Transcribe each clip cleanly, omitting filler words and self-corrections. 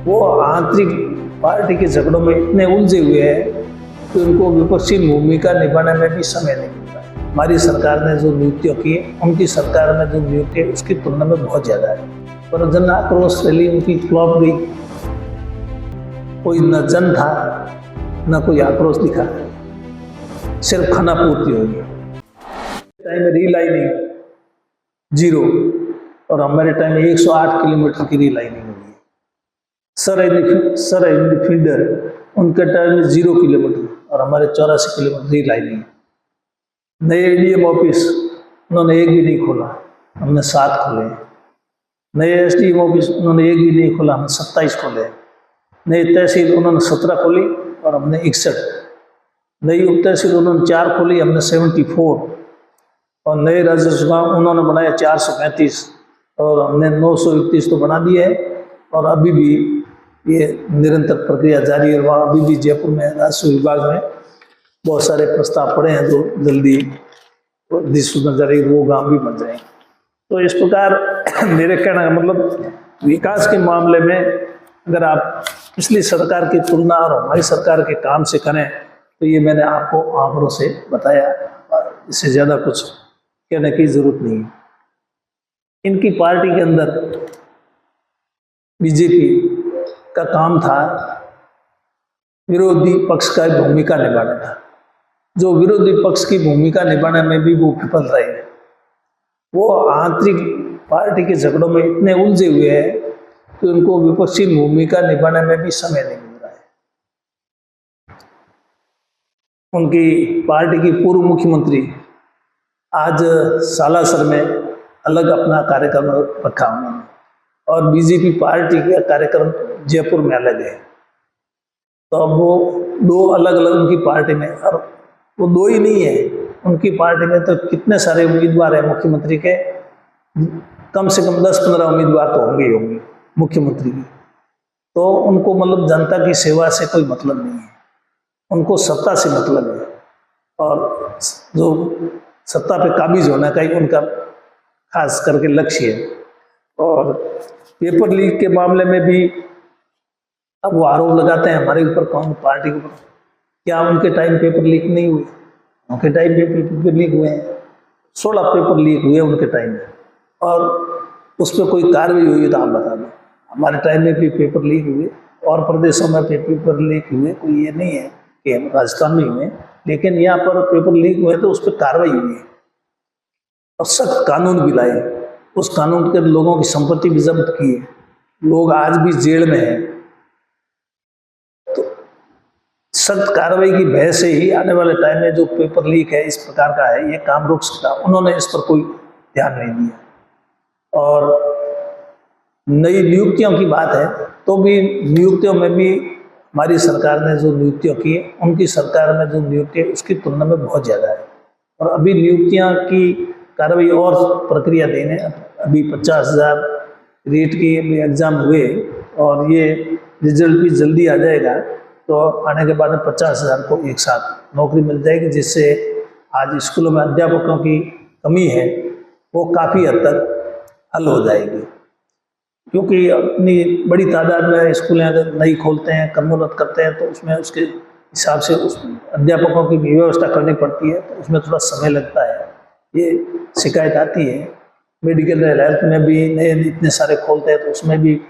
वो आंतरिक पार्टी के झगड़ों में इतने उलझे हुए हैं कि उनको विपक्षी भूमिका निभाने में भी समय नहीं मिलता है। हमारी सरकार ने जो नियुक्तियां की उनकी सरकार में जो नियुक्ति है उसकी तुलना में बहुत ज़्यादा है, पर जन आक्रोश रैली उनकी फ्लॉप गई। कोई न जन था न कोई आक्रोश दिखा, सिर्फ खाना पूर्ति हुई। टाइम में रीलाइनिंग 0 और हमारे टाइम में 108 किलोमीटर की रीलाइनिंग हुई है। सर फीडर उनके टाइम में 0 किलोमीटर और हमारे 84 किलोमीटर रीलाइनिंग। नए एडीएम ऑफिस उन्होंने एक भी नहीं खोला, हमने 7 खोले। नए एसडीएम ऑफिस उन्होंने एक भी नहीं खोला, हमने 27 खोले। नई तहसील उन्होंने 17 खोली और हमने 61। नई उप तहसील उन्होंने 4 खोली, हमने 74। और नए राजस्व उन्होंने बनाया 435 और हमने 931 तो बना दिए है। और अभी भी ये निरंतर प्रक्रिया जारी है। वहाँ अभी भी जयपुर में राजस्व विभाग में बहुत सारे प्रस्ताव पड़े हैं जो जल्दी अधिसूचना जारी वो गाँव भी बन जाएंगे। तो इस प्रकार मेरे कहने का मतलब विकास के मामले में अगर आप पिछली सरकार की तुलना और हमारी सरकार के काम से करें तो ये मैंने आपको आंकड़ों से बताया, इससे ज़्यादा कुछ कहने की जरूरत नहीं है। इनकी पार्टी के अंदर बीजेपी का काम था विरोधी पक्ष का भूमिका निभाना था। जो विरोधी पक्ष की भूमिका निभाने में भी वो विफल रहे। वो आंतरिक पार्टी के झगड़ों में इतने उलझे हुए हैं कि उनको विपक्षी भूमिका निभाने में भी समय नहीं मिल रहा है। उनकी पार्टी की पूर्व मुख्यमंत्री आज सालासर में अलग अपना कार्यक्रम रखा उन्होंने और बीजेपी पार्टी का कार्यक्रम जयपुर में अलग है। तो अब वो 2 अलग अलग उनकी पार्टी में, और वो 2 ही नहीं है, उनकी पार्टी में तो कितने सारे उम्मीदवार हैं मुख्यमंत्री के, कम से कम 10-15 उम्मीदवार तो होंगे ही होंगे मुख्यमंत्री की। तो उनको मतलब जनता की सेवा से कोई मतलब नहीं है, उनको सत्ता से मतलब है और जो सत्ता पे काबिज होना का ही उनका खास करके लक्ष्य है। और पेपर लीक के मामले में भी अब वो आरोप लगाते हैं हमारे ऊपर, कौन पार्टी के ऊपर। क्या उनके टाइम पेपर लीक नहीं हुए? उनके टाइम पे पेपर लीक हुए हैं, 16 पेपर लीक हुए उनके टाइम में, और उस पर कोई कार्रवाई हुई तो आप बता दो। हमारे टाइम में भी पेपर लीक हुए और प्रदेशों में पेपर लीक हुए, कोई ये नहीं है कि राजस्थान में हुए, लेकिन यहाँ पर पेपर लीक हुए तो उस पर कार्रवाई हुई है और सख्त कानून भी लाए। उस कानून के लोगों की संपत्ति भी जब्त की है, लोग आज भी जेल में हैं। तो सख्त कार्रवाई की भय से ही आने वाले टाइम में जो पेपर लीक है इस प्रकार का है, ये काम रुक सकता। उन्होंने इस पर कोई ध्यान नहीं दिया। और नई नियुक्तियों की बात है तो भी नियुक्तियों में भी हमारी सरकार ने जो नियुक्तियां की है उनकी सरकार में जो नियुक्ति है उसकी तुलना में बहुत ज़्यादा है। और अभी नियुक्तियां की कार्रवाई और प्रक्रिया देने, अभी 50,000 रेट की एग्ज़ाम हुए और ये रिजल्ट भी जल्दी आ जाएगा। तो आने के बाद में 50,000 को एक साथ नौकरी मिल जाएगी, जिससे आज स्कूलों में अध्यापकों की कमी है वो काफ़ी हद तक हल हो जाएगी। क्योंकि अपनी बड़ी तादाद में स्कूलें अगर नहीं खोलते हैं, कमोन्नत करते हैं, तो उसमें उसके हिसाब से उस अध्यापकों की भी व्यवस्था करनी पड़ती है, तो उसमें थोड़ा समय लगता है। ये शिकायत आती है। मेडिकल हेल्थ में भी नए इतने सारे खोलते हैं तो उसमें भी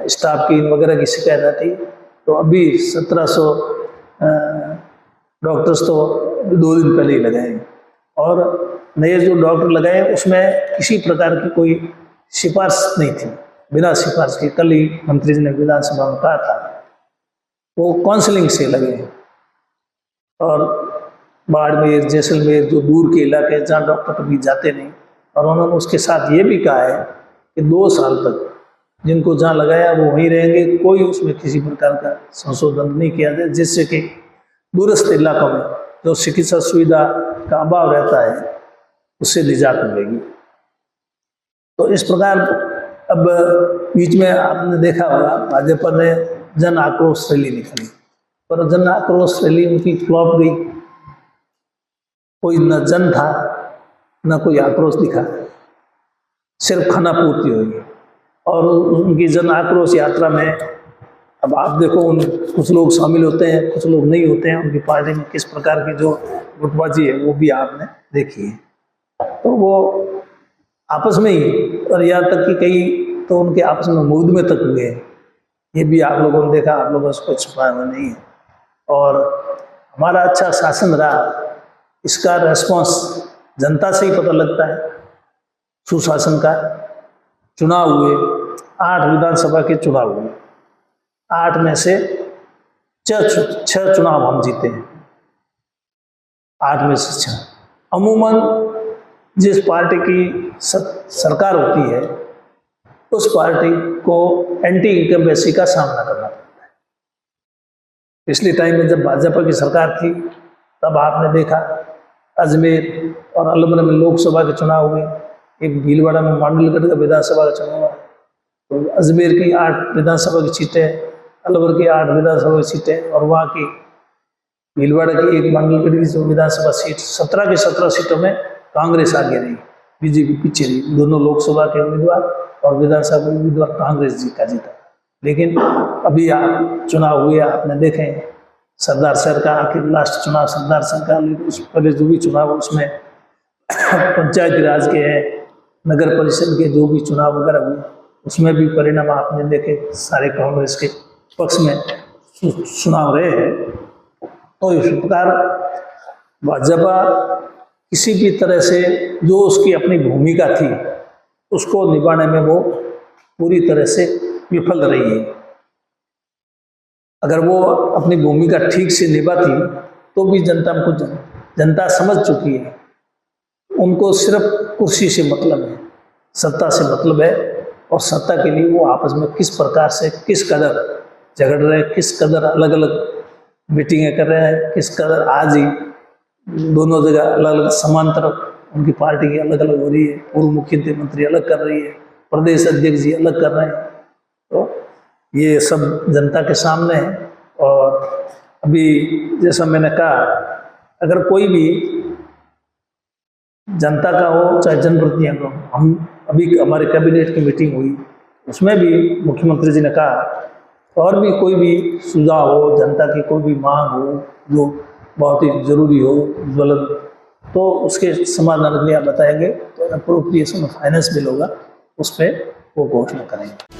स्टाफ की वगैरह की शिकायत आती है। तो अभी 1700 डॉक्टर्स तो 2 दिन पहले ही लगाए और नए जो डॉक्टर लगाए उसमें किसी प्रकार की कोई सिफारिश नहीं थी, बिना सिफारिश के। कल ही मंत्री जी ने विधानसभा में कहा था वो काउंसलिंग से लगे हैं। और बाड़मेर, जैसलमेर जो दूर के इलाके हैं जहाँ डॉक्टर कभी जाते नहीं, और उन्होंने उसके साथ ये भी कहा है कि 2 साल तक जिनको जहाँ लगाया वो वहीं रहेंगे, कोई उसमें किसी प्रकार का संशोधन नहीं किया जाए, जिससे कि दूरस्थ इलाकों में जो चिकित्सा सुविधा का अभाव रहता है उससे निजात मिलेगी। तो इस प्रकार अब बीच में आपने देखा होगा भाजपा ने जन आक्रोश रैली निकाली, पर जन आक्रोश रैली उनकी फ्लॉप गई। कोई न जन था न कोई आक्रोश दिखा, सिर्फ खाना पूर्ति हुई। और उनकी जन आक्रोश यात्रा में अब आप देखो, कुछ लोग शामिल होते हैं, कुछ लोग नहीं होते हैं। उनकी पार्टी में किस प्रकार की जो गुटबाजी है वो भी आपने देखी है। तो वो आपस में ही, और यहाँ तक कि कई तो उनके आपस में मुकदमे तक हुए हैं, ये भी आप लोगों ने देखा। आप लोगों ने उसको छुपाया हुआ नहीं है। और हमारा अच्छा शासन रहा, इसका रेस्पॉन्स जनता से ही पता लगता है। सुशासन का चुनाव हुए, 8 विधानसभा के चुनाव हुए, 8 में से 6 चुनाव हम जीते हैं, 8 में से 6। अमूमन जिस पार्टी की सरकार होती है उस पार्टी को एंटी इनकम्बेंसी का सामना करना पड़ता है। पिछले टाइम में जब भाजपा की सरकार थी तब आपने देखा अजमेर और अलवर में लोकसभा के चुनाव हुए, एक भीलवाड़ा में मांडलगढ़ का विधानसभा का चुनाव हुआ। तो अजमेर की 8 विधानसभा की सीटें, अलवर की 8 विधानसभा की सीटें, और वहाँ की भीलवाड़ा की एक मांडलगढ़ की विधानसभा सीट, 17 की 17 सीटों में कांग्रेस आगे रही, बीजेपी पीछे रही। दोनों लोकसभा के उम्मीदवार और विधानसभा के उम्मीदवार कांग्रेस जी का जीता। लेकिन अभी आप चुनाव हुए, आपने देखे सरदार सर का आखिर लास्ट चुनाव सरदार सर का, उस पहले जो भी चुनाव उसमें पंचायत राज के हैं, नगर परिषद के जो भी चुनाव वगैरह हुए, उसमें भी परिणाम आपने देखे, सारे कांग्रेस के पक्ष में चुनाव रहे हैं। तो इस प्रकार भाजपा किसी भी तरह से जो उसकी अपनी भूमिका थी उसको निभाने में वो पूरी तरह से विफल रही है। अगर वो अपनी भूमिका ठीक से निभाती तो भी जनता समझ चुकी है। उनको सिर्फ कुर्सी से मतलब है, सत्ता से मतलब है, और सत्ता के लिए वो आपस में किस प्रकार से किस कदर झगड़ रहे हैं, किस कदर अलग अलग मीटिंगें कर रहे हैं, किस कदर आज ही दोनों जगह अलग अलग समांतर उनकी पार्टी की अलग अलग हो रही है, पूर्व मुख्यमंत्री अलग कर रही है, प्रदेश अध्यक्ष जी अलग कर रहे हैं। तो ये सब जनता के सामने है। और अभी जैसा मैंने कहा, अगर कोई भी जनता का हो चाहे जनप्रतिनिधि हो, हम अभी हमारे कैबिनेट की मीटिंग हुई, उसमें भी मुख्यमंत्री जी ने कहा और भी कोई भी सुझाव हो, जनता की कोई भी मांग हो जो बहुत ही जरूरी हो, ज्वलन, तो उसके समाधान के लिए आप बताएंगे तो अप्रोप्रिएशन फाइनेंस बिल होगा, उस पर वो घोषणा करेंगे।